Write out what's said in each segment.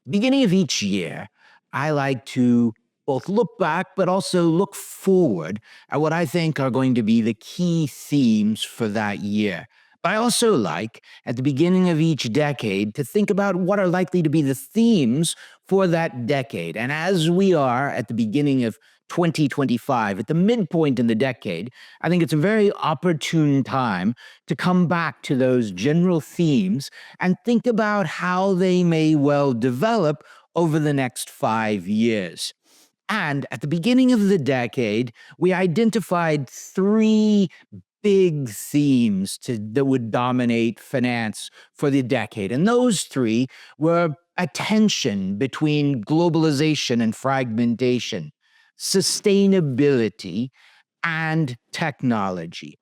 Beginning of each year, I like to both look back but also look forward at what I think are going to be the key themes for that year. But I also like, at the beginning of each decade, to think about what are likely to be the themes for that decade. And as we are at the beginning of 2025, at the midpoint in the decade, I think it's a very opportune time to come back to those general themes and think about how they may well develop over the next 5 years. And at the beginning of the decade, we identified three big themes that would dominate finance for the decade. And those three were a tension between globalization and fragmentation, sustainability, and technology.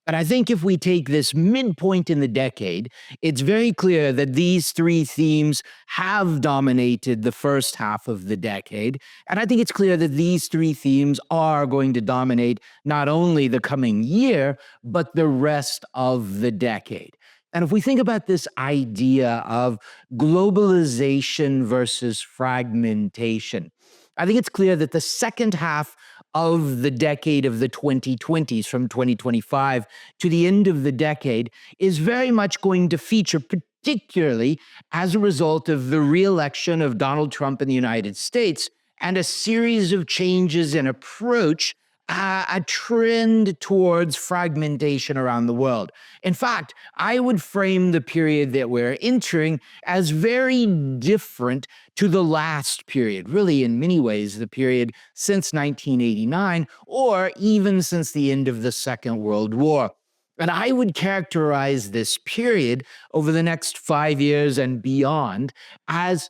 And I think if we take this midpoint in the decade, it's very clear that these three themes have dominated the first half of the decade. And I think it's clear that these three themes are going to dominate not only the coming year, but the rest of the decade. And if we think about this idea of globalization versus fragmentation, I think it's clear that the second half of the decade of the 2020s, from 2025 to the end of the decade, is very much going to feature, particularly as a result of the reelection of Donald Trump in the United States and a series of changes in approach, a trend towards fragmentation around the world. In fact, I would frame the period that we're entering as very different to the last period, really, in many ways, the period since 1989, or even since the end of the Second World War. And I would characterize this period over the next 5 years and beyond as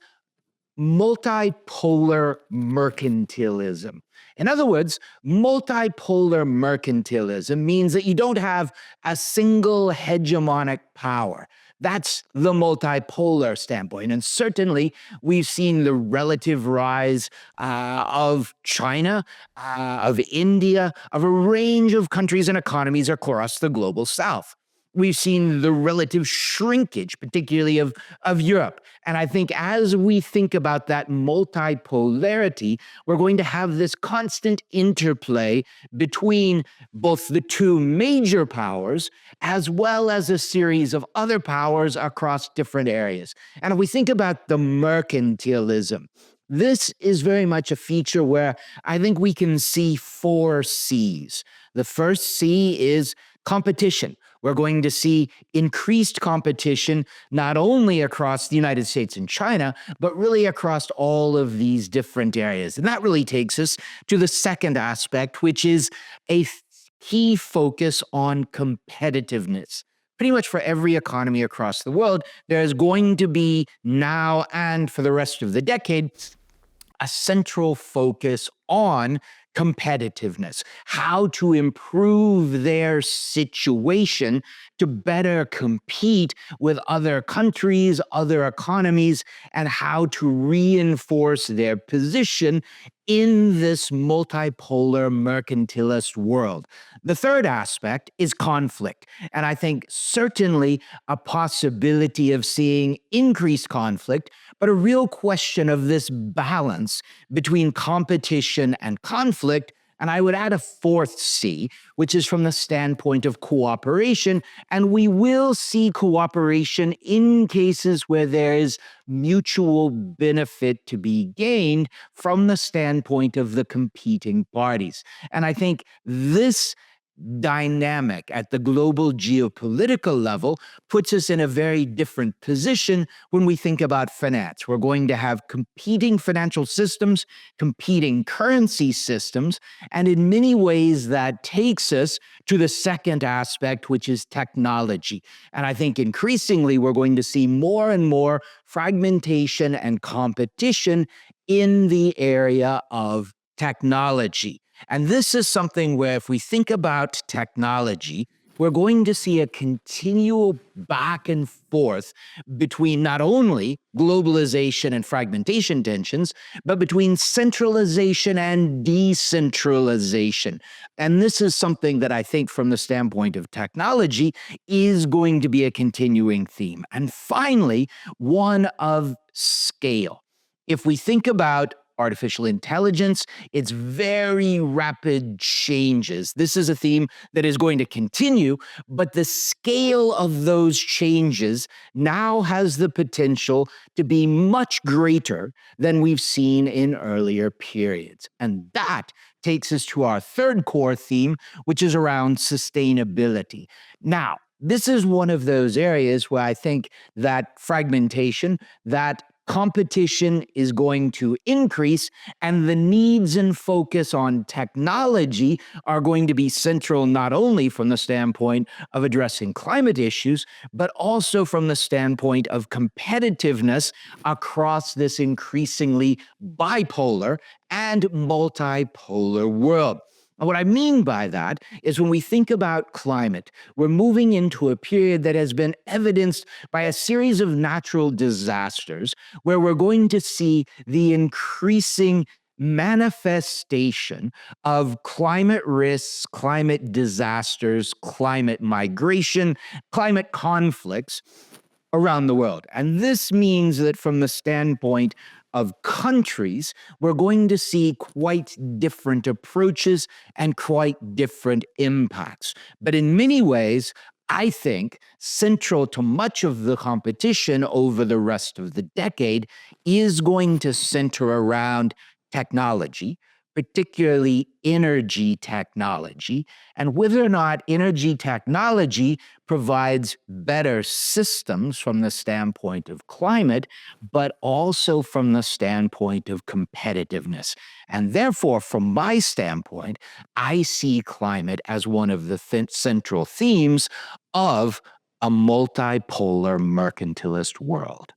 multipolar mercantilism. In other words, multipolar mercantilism means that you don't have a single hegemonic power. That's the multipolar standpoint. And certainly, we've seen the relative rise of China, of India, of a range of countries and economies across the global south. We've seen the relative shrinkage, particularly of Europe. And I think as we think about that multipolarity, we're going to have this constant interplay between both the two major powers as well as a series of other powers across different areas. And if we think about the mercantilism, this is very much a feature where I think we can see four C's. The first C is competition. We're going to see increased competition not only across the United States and China, but really across all of these different areas. And that really takes us to the second aspect, which is a key focus on competitiveness. Pretty much for every economy across the world, there's going to be now and for the rest of the decade a central focus on competitiveness, how to improve their situation to better compete with other countries, other economies, and how to reinforce their position in this multipolar mercantilist world. The third aspect is conflict. And I think certainly a possibility of seeing increased conflict, but a real question of this balance between competition and conflict. And I would add a fourth C, which is from the standpoint of cooperation. And we will see cooperation in cases where there is mutual benefit to be gained from the standpoint of the competing parties. And I think this dynamic at the global geopolitical level puts us in a very different position when we think about finance. We're going to have competing financial systems, competing currency systems, and in many ways that takes us to the second aspect, which is technology. And I think increasingly we're going to see more and more fragmentation and competition in the area of technology. And this is something where if we think about technology, we're going to see a continual back and forth between not only globalization and fragmentation tensions, but between centralization and decentralization. And this is something that I think from the standpoint of technology is going to be a continuing theme. And finally, one of scale. If we think about artificial intelligence, its very rapid changes. This is a theme that is going to continue, but the scale of those changes now has the potential to be much greater than we've seen in earlier periods. And that takes us to our third core theme, which is around sustainability. Now, this is one of those areas where I think that fragmentation, that competition is going to increase, and the needs and focus on technology are going to be central not only from the standpoint of addressing climate issues, but also from the standpoint of competitiveness across this increasingly bipolar and multipolar world. And what I mean by that is when we think about climate, we're moving into a period that has been evidenced by a series of natural disasters where we're going to see the increasing manifestation of climate risks, climate disasters, climate migration, climate conflicts around the world. And this means that from the standpoint of countries, we're going to see quite different approaches and quite different impacts. But in many ways, I think central to much of the competition over the rest of the decade is going to center around technology, particularly energy technology, and whether or not energy technology provides better systems from the standpoint of climate, but also from the standpoint of competitiveness. And therefore, from my standpoint, I see climate as one of the central themes of a multipolar mercantilist world.